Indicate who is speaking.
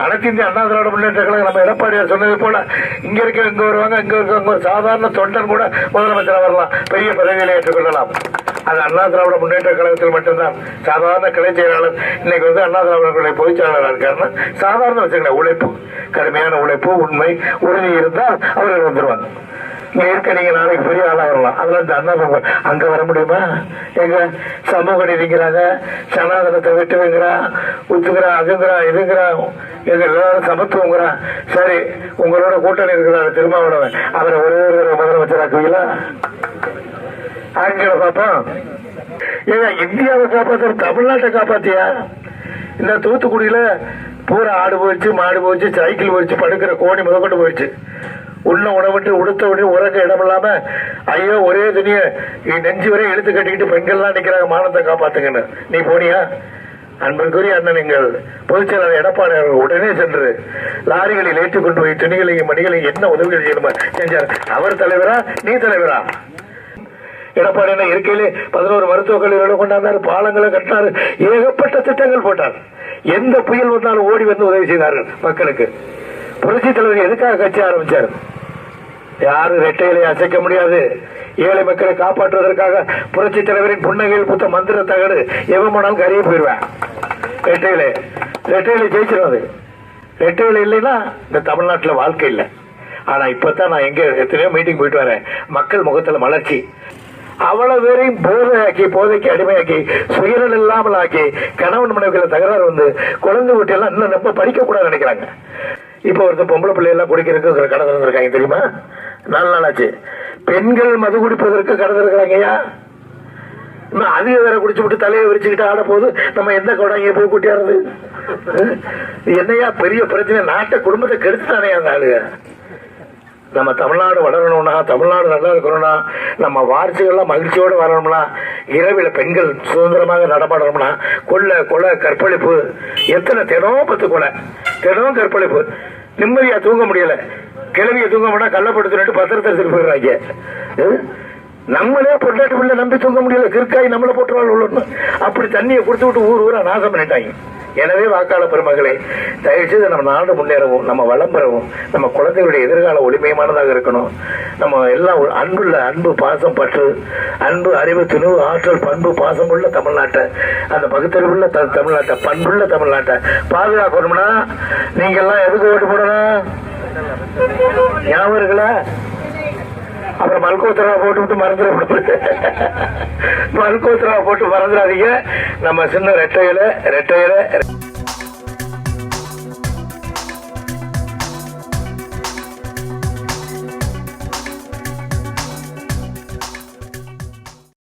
Speaker 1: அனைத்து இந்திய அண்ணா திராவிட முன்னேற்ற கழகம் நம்ம எடப்பாடியார் சொன்னது போல இங்க இருக்க இங்க வருவாங்க, இங்க இருக்க சாதாரண தொண்டன் கூட முதலமைச்சராக வரலாம், பெரிய பதவிகளை ஏற்றுக்கொள்ளலாம். அது அண்ணா திராவிட முன்னேற்ற கழகத்தில் மட்டும்தான். சாதாரண கிளை செயலாளர் இன்னைக்கு வந்து அண்ணா திராவிட பொதுச் செயலாளர் இருக்காருன்னா சாதாரண வச்சுக்கல உழைப்பு, கடுமையான உழைப்பு, உண்மை, உறுதி இருந்தால் அவர்கள் வந்துருவாங்க. இங்க இருக்க நீங்க நாளைக்கு பெரிய ஆளா வரலாம். அதெல்லாம் இந்த அண்ணா அங்க வர முடியுமா? எங்க சமூக நீதிங்கிறாங்க, சனாதனத்தை வெட்டுங்கிறா, உத்துக்கிறா, அதுங்கிறா, இதுங்கிறா, எங்க எல்லாரும் சமத்துவங்கிறா. சரி, உங்களோட கூட்டணி இருக்கிறாரு திருமாவளவன், அவரை ஒரே ஒரு முதலமைச்சராக்குவீங்களா? ஆங்கில பாப்போம். ஏங்க இந்தியாவை காப்பாற்ற தமிழ்நாட்டை காப்பாத்தியா? இந்த தூத்துக்குடியில பூரா ஆடு போயிடுச்சு, மாடு போயிடுச்சு, சைக்கிள் போயிடுச்சு, படுக்கிற கோணி முதற்கொண்டு போயிடுச்சு. உள்ள உணவிட்டு உடுத்த உடனே உறக்க இடம் இல்லாம ஐயோ ஒரே துணிய நெஞ்சு வரை இழுத்து கட்டிக்கிட்டு பெண்கள்லாம் நிக்கிறாங்க, மானத்தை காப்பாத்துங்கன்னு. நீ போனியா? அன்பிற்குரிய அண்ணன் எங்கள் பொதுச் செயலாளர் எடப்பாடி அவர்கள் உடனே சென்று லாரிகளில் ஏற்றுக்கொண்டு போய் துணிகளையும் மணிகளையும் என்ன உதவிகள் செய்யணுமா செஞ்சார். அவர் தலைவரா நீ தலைவரா? எடப்பாடி என்ன இருக்கையிலே 11 மருத்துவக் கல்லூரிகளை கொண்டாந்தார், பாலங்களை கட்டினார், ஏகப்பட்ட திட்டங்கள் போட்டார். எந்த புயல் வந்தாலும் ஓடி வந்து உதவி செய்தார்கள் மக்களுக்கு. புரட்சி தலைவர் எதுக்காக கட்சி ஆரம்பிச்சார்? யாரும் ரெட்டையிலே அசைக்க முடியாது. ஏழை மக்களை காப்பாற்றுவதற்காக புரட்சி தலைவரின் புன்னகையில் பூத்த மந்திர தகடு எவன் போனாலும் கரையே போயிடுவேன். ரெட்டையிலே ஜெயிச்சிருவது. ரெட்டையில இல்லைன்னா இந்த தமிழ்நாட்டில் வாழ்க்கை இல்லை. ஆனா இப்பதான் நான் எங்க எத்தனையோ மீட்டிங் போயிட்டு வரேன், மக்கள் முகத்துல மலர்ச்சி. அவ்வளவு பேரையும் போதைக்கு அடிமையாக்கி, சுயநல் இல்லாமல் ஆக்கி, கணவன் மனைவிகளை தகராறு வந்து குழந்தை குட்டியெல்லாம் இன்னும் ரொம்ப படிக்க கூடாது நினைக்கிறாங்க. இப்ப ஒருத்தர் பொம்பளை பிள்ளை எல்லாம் குடிக்கிறதுக்கு கடை திறந்திருக்காங்க தெரியுமா? 4 நாள் ஆச்சு. பெண்கள் மது குடிப்பதற்கு கடை திறக்கிறாங்கய்யா. இன்னும் அதிக வேற குடிச்சு விட்டு தலையை விரிச்சுக்கிட்டு ஆட போது நம்ம எந்த கொடாங்க போய் கூட்டியாருது? என்னையா பெரிய பிரச்சனை, நாட்டை குடும்பத்தை கெடுத்துட்டானே அந்த ஆளுங்க. நம்ம தமிழ்நாடு வளரணும்னா, தமிழ்நாடு நல்லா இருக்கணும்னா, நம்ம வாரிசுகள்லாம் மகிழ்ச்சியோடு வரணும்னா, இரவில் பெண்கள் சுதந்திரமாக நடமாடணும்னா, கொலை கற்பழிப்பு எத்தனை தினம் 10 கொலை, தினம் கற்பழிப்பு, நிம்மதியா தூங்க முடியல. கிழவிய தூங்க முடியா கள்ளப்படுத்திட்டு பத்திரத்தை எடுத்துட்டு போயிடுறாங்க. நம்மளே பொண்டாட்டி பிள்ளை நம்பி தூங்க முடியல, கிற்காய் நம்மளை போட்டுருவாள். அப்படி தண்ணியை கொடுத்து விட்டு ஊரா நாசம் பண்ணிட்டாங்க. எனவே வாக்காளர் பெருமக்களே, தயவுசெய்து நம்ம நாடு முன்னேறவும், நம்ம வளம் பெறவும், நம்ம குழந்தைகளுடைய எதிர்கால ஒளிமயமானதாக இருக்கணும். நம்ம எல்லாம் அன்பு, பாசம், பற்று, அன்பு, அறிவு, துணிவு, ஆற்றல், பண்பு, பாசம் உள்ள தமிழ்நாட்டை, அந்த பகுத்தறிவுள்ள தமிழ்நாட்டை, பண்புள்ள தமிழ்நாட்டை பாதுகாக்கணும்னா நீங்க எல்லாம் எதுக்கு ஓட்டு போடணும்? ஞாபகம் இருக்குல்ல? அப்புறம் மல்கோத்ரா போட்டு விட்டு மறந்துடாதீங்க. நம்ம சின்ன ரெட்டையில